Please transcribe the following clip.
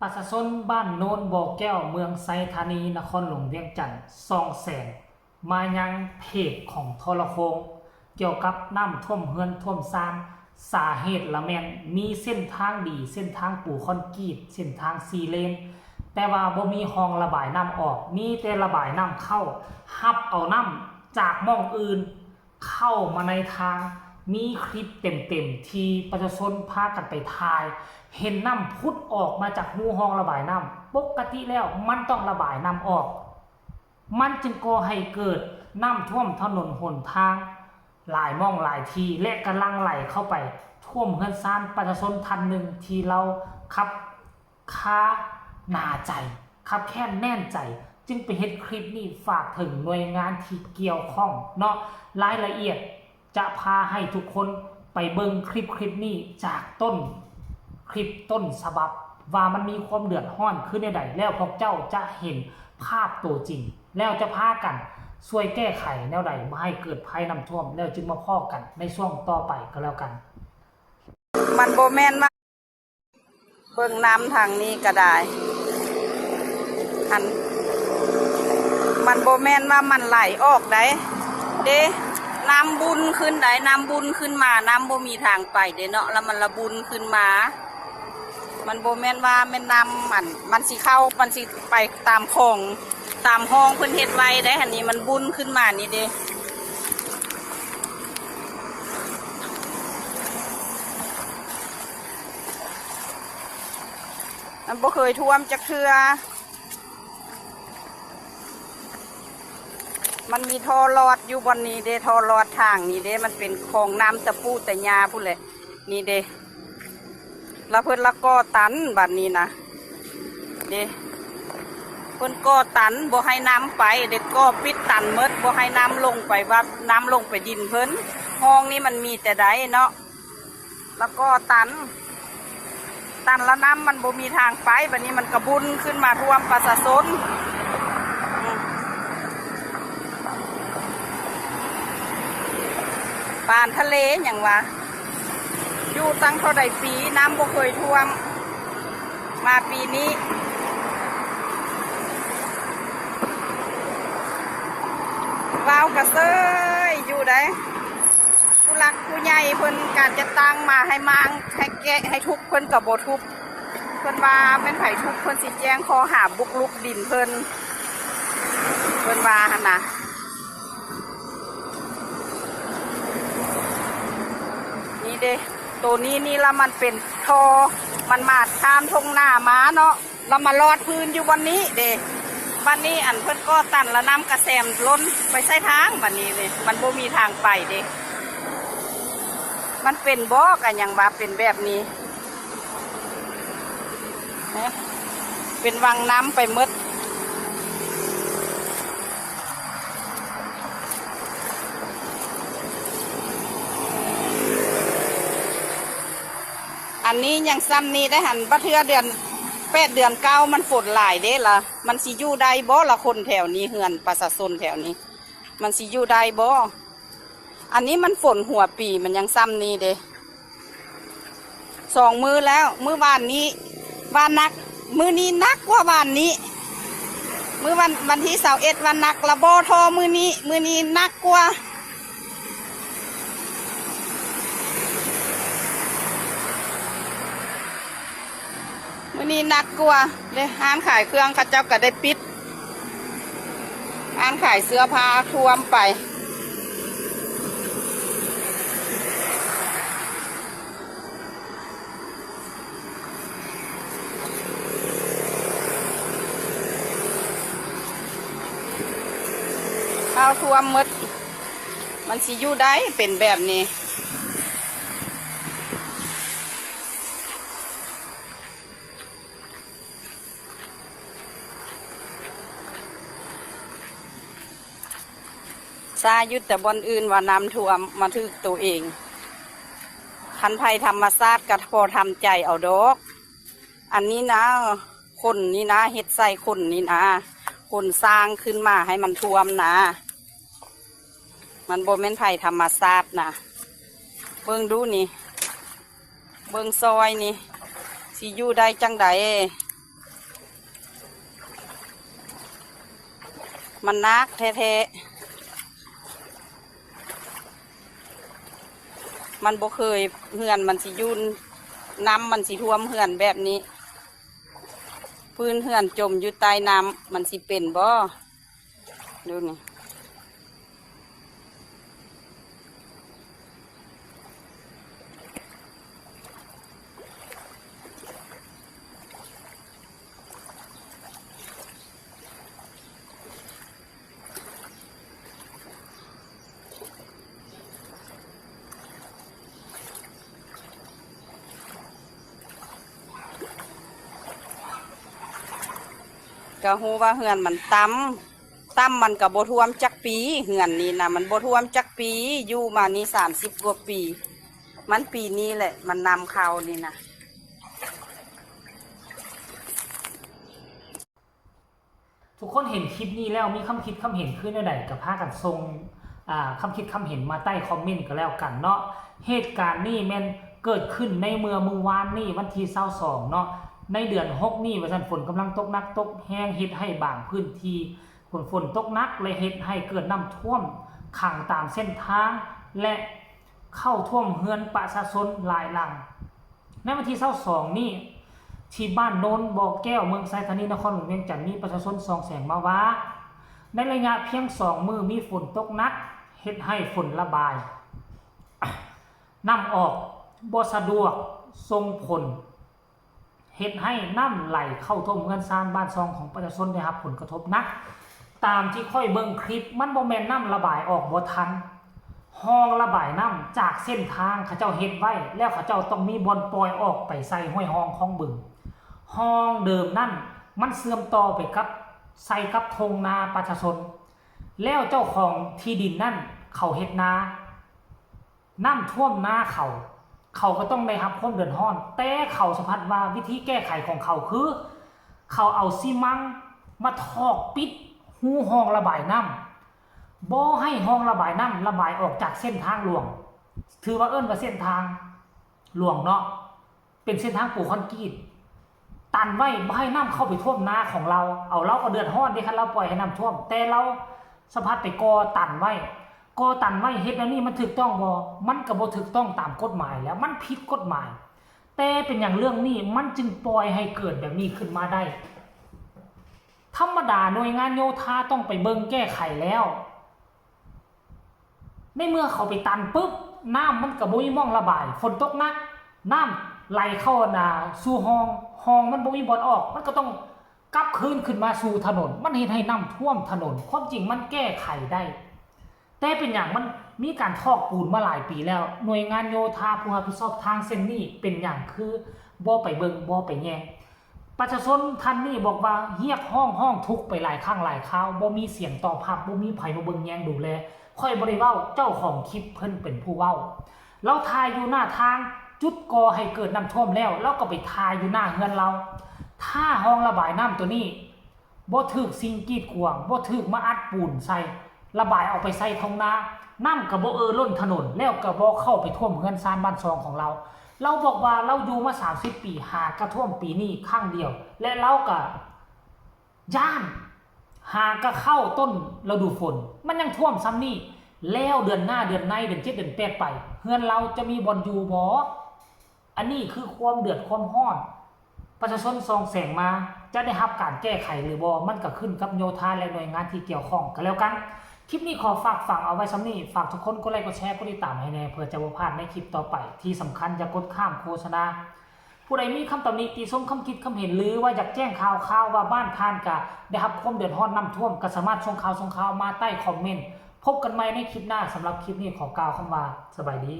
ประชาชนบ้านโนนบ่อแก้วเมืองไซธานีนครหลวงเวียงจันทน์200,000มายังเพจของโทรโคงเกี่ยวกับน้ำท่วมเฮือนท่วมซานสาเหตุละแม่นมีเส้นทางดีเส้นทางปูคอนกรีตเส้นทาง4 เลนแต่ว่าบ่มีห้องระบายน้ำออกมีแต่ระบายน้ำเข้าหับเอาน้ำจากหม้องอื่นเข้ามาในทางมีคลิปเต็มๆที่ประชาชนพากันไปถ่ายเห็นน้ำพุดออกมาจากหูห้องระบายน้ำปกติแล้วมันต้องระบายน้ำออกมันจึงก่อให้เกิดน้ำท่วมถนนหนทางหลายหม้องหลายทีและกำลังไหลเข้าไปท่วมเฮือนซ่านประชาชนท่านหนึ่งที่เราขับค้าหนาใจขับแค่แน่นใจจึงไปเฮ็ดคลิปนี้ฝากถึงหน่วยงานที่เกี่ยวข้องเนาะรายละเอียดจะพาให้ทุกคนไปเบิ่งคลิปนี้จากต้นคลิปต้นฉบับว่ามันมีความเดือดร้อนขึ้นในใดแล้วพวกเจ้าจะเห็นภาพตัวจริงแล้วจะพากันช่วยแก้ไขแนวใดไม่ให้เกิดภัยน้ำท่วมแล้วจึงมาพ้อกันในช่วงต่อไปก็แล้วกันมันโบแมนว่าเบิ่งน้ำทางนี้ก็ได้อันมันโบแมนว่ามันไหลออกได้เด้น้ำบุญขึ้นได้น้ำบุญขึ้นมาน้ำโบมีทางไปเด้เนาะแล้วมันระบุญขึ้นมามันโบแมนว่าแม่น้ำมันสิเข้ามันสิไปตามคลองตามห้องเพิ่นเฮ็ดไว้ได้อันนี้มันบุญขึ้นมานี่เด้มันบ่เคยท่วมจักเทื่อมันมีท่อลอดอยู่บนนี้เด้ท่อลอดทางนี่เด้มันเป็นคลองน้ำตะปูตะยาพูดเลยนี่เด้แล้วเพิ่นละก่อตันบัดนี้นะเด้เพิ่นก่อตันบ่ให้น้ำไปเด็กก่อปิดตันหมดบ่ให้น้ำลงไปว่าน้ำลงไปดินเพิ่นห้องนี้มันมีแต่ใดเนาะแล้วก็ตันแล้วน้ำมันบ่มีทางไปบัดนี้มันกระบุนขึ้นมาท่วมประชาชนปานทะเลอย่างวะอยู่ตั้งเท่าใดปีน้ำบ่เคยท่วมมาปีนี้ว้าวกระเซยอยู่ได้ผู้หลักผู้ใหญ่เพิ่นการจะตั้งมาให้มังให้แกะให้ทุบเพิ่นกับโบทุบเพิ่นว่าเป็นไผ่ทุบเพิ่นสิแจ้งข้อหาบุกรุกดินเพิ่นว่าหั่นน่ะนี่เด้ตัวนี้นี่ละมันเป็นทอมันมาข้ามทงหน้าม้าเนาะเรามาลอดพื้นอยู่วันนี้เด้บันนี้อันเพิ่นก็ตันแล้วน้ำกระแสมล้นไปใส่ทางบันนี้เลยมันบ่มีทางไปเด้มันเป็นบ่อกันอย่างว่าเป็นแบบนี้เป็นวังน้ำไปหมดอันนี้ยังซ้ำนี้ได้หันบัดเทื่อเดือน8 เดือน 9มันฝนหลายเด้ล่ะมันสิอยู่ได้บ่ละคนแถวนี้เฮือนประชาชนแถวนี้มันสิอยู่ได้บ่อันนี้มันฝนหัวปีมันยังซ้ำนี้เด้2 มื้อแล้วมื้อวานนี้วานนักมื้อนี้นักกว่าวันนี้มื้อวันที่21วันนักละบ่ทอมื้อนี้นักกว่ามื้อนี้นักกว่าเลยร้านขายเครื่องเขาเจ้าก็ได้ปิดร้านขายเสื้อผ้าท่วมไปข้าวท่วมหมดมันสิอยู่ได้เป็นแบบนี้ซายุดแต่บนอื่นว่าน้ำท่วมมาถึกตัวเองคันภัยธรรมชาติก็พอทำใจเอาดอกอันนี้นะคนนี่นะเฮ็ดใส่คนนี่นะคนสร้างขึ้นมาให้มันท่วมนะมันบ่แม่นภัยธรรมชาตินะเบิ่งดูนี่เบิ่งซอยนี่สิอยู่ได้จังใด มันนักแท้ๆมันบ่เคยเหือนมันสิยุ่นน้ำมันสิท่วมเหือนแบบนี้พื้นเหือนจมอยู่ใต้น้ำมันสิเป็นบ่ดูนี่ก็ฮู้ว่าเหือนมันต่ำมันก็บ่ท่วมจักปีเหือนนี่นะมันบ่ท่วมจักปีอยู่มานี่30 กว่าปีมันปีนี้แหละมันนำเข้านี่นะทุกคนเห็นคลิปนี้แล้วมีคำคิดคำเห็นขึ้นใดกับพากันทรงคำคิดคำเห็นมาใต้คอมเมนต์ก็แล้วกันเนาะเหตุการณ์นี้แม่นเกิดขึ้นในเมื่อวานนี้วันที่22เนาะในเดือน6นี้ว่าซั่นฝนกำลังตกหนักตกแห้งเฮ็ดให้บางพื้นที่ฝนตกหนักเลยเฮ็ดให้เกิดน้ำท่วมขังตามเส้นทางและเข้าท่วมเฮือนประชาชนหลายหลังในวันที่22นี้ที่บ้านโนนบ่อแก้วเมืองไซธานีนครหลวงเวียงจันทน์มีประชาชน200,000มาว่าในระยะเพียง2 มื้อมีฝนตกหนักเฮ็ดให้ฝนระบายน้ำออกบ่สะดวกส่งผลเฮ็ดให้น้ำไหลเข้าท่วมเรือนซ่านบ้านซองของประชาชนได้รับผลกระทบหนักตามที่ค่อยเบิ่งคลิปมันบ่แม่นน้ำระบายออกบ่ทันห้องระบายน้ำจากเส้นทางเขาเจ้าเฮ็ดไว้แล้วเขาเจ้าต้องมีบ่อนปล่อยออกไปใส่ห้วยห้องของบึงห้องเดิมนั่นมันเสื่อมต่อไปกับใส่กับทงนาประชาชนแล้วเจ้าของที่ดินนั่นเขาเฮ็ดนาน้ำท่วมนาเขาก็ต้องได้รับความเดือดร้อนแต่เขาสัมผัสว่าวิธีแก้ไขของเขาคือเขาเอาซีมังมาทอกปิดหูห้องระบายน้ำบ่ให้ห้องระบายน้ำระบายออกจากเส้นทางหลวงถือว่าเอิ้นว่าเส้นทางหลวงเนาะเป็นเส้นทางปูคอนกรีตตันไว้บ่ให้น้ำเข้าไปท่วมนาของเราเอาเราก็เดือดร้อนดิคันเราปล่อยให้น้ำท่วมแต่เราสัมผัสไปก่อตันไว้เฮ็ดแล้วนี่มันถูกต้องบ่มันก็บ่ถูกต้องตามกฎหมายแล้วมันผิดกฎหมายแต่เป็นอย่างเรื่องนี้มันจึงปล่อยให้เกิดแบบนี้ขึ้นมาได้ธรรมดาหน่วยงานโยธาต้องไปเบิ่งแก้ไขแล้วในเมื่อเขาไปตันปุ๊บน้ำมันก็บ่มีหม้องระบายฝนตกหนักน้ำไหลเข้าสู่ห้องมันบ่มีบ่อนออกมันก็ต้องกลับคืนขึ้นมาสู่ถนนมันเฮ็ดให้น้ำท่วมถนนความจริงมันแก้ไขได้แต่เป็นอย่างมันมีการทอกปูนมาหลายปีแล้วหน่วยงานโยธาผู้รับผิดชอบทางเส้นนี้เป็นอย่างคือบ่ไปเบิ่งบ่ไปแยงประชาชนท่านนี้บอกว่าเฮียกห้องทุกไปหลายครั้งหลายคราวบ่มีเสียงตอบรับบ่มีไผมาเบิ่งแยงดูแลค่อยบ่ได้เว้าเจ้าของคลิปเพิ่นเป็นผู้เว้าเราถ่ายอยู่หน้าทางจุดก่อให้เกิดน้ำท่วมแล้วเราก็ไปถ่ายอยู่หน้าเฮือนเราถ้าห้องระบายน้ำตัวนี้บ่ถูกสิ่งกีดขวางบ่ถูกมาอัดปูนใส่ระบายออกไปใส่ท้องนาน้ำก็บ่ล้นถนนแล้วก็บ่เข้าไปท่วมเฮือนซ่านบ้านซองของเราบอกว่าเราอยู่มา30 ปีหากระท่วมปีนี้ครั้งเดียวและเราก็ย่านหากระเข้าต้นฤดูฝนมันยังท่วมซ้ำนี่แล้วเดือนหน้าเดือนในเดือน7เดือน8ไปเฮือนเราจะมีบ่อนอยู่บ่อันนี้คือความเดือดความร้อนประชาชนส่องแสงมาจะได้รับการแก้ไขหรือบ่มันก็ขึ้นกับโยธาและหน่วยงานที่เกี่ยวข้องกันแล้วกันคลิปนี้ขอฝากฝังเอาไว้ซ้ำนี้ฝากทุกคนกดไลค์กดแชร์กดติดตามให้แน่เพื่อจะบ่พลาดในคลิปต่อไปที่สำคัญอย่ากดข้ามโฆษณาผู้ใดมีคำตำหนิติชมคำคิดคำเห็นหรือว่าอยากแจ้งข่าวว่าบ้านท่านกะได้รับความเดือดร้อนน้ำท่วมก็สามารถส่งข่าวมาใต้คอมเมนต์พบกันใหม่ในคลิปหน้าสำหรับคลิปนี้ขอกล่าวคำว่าสบายดี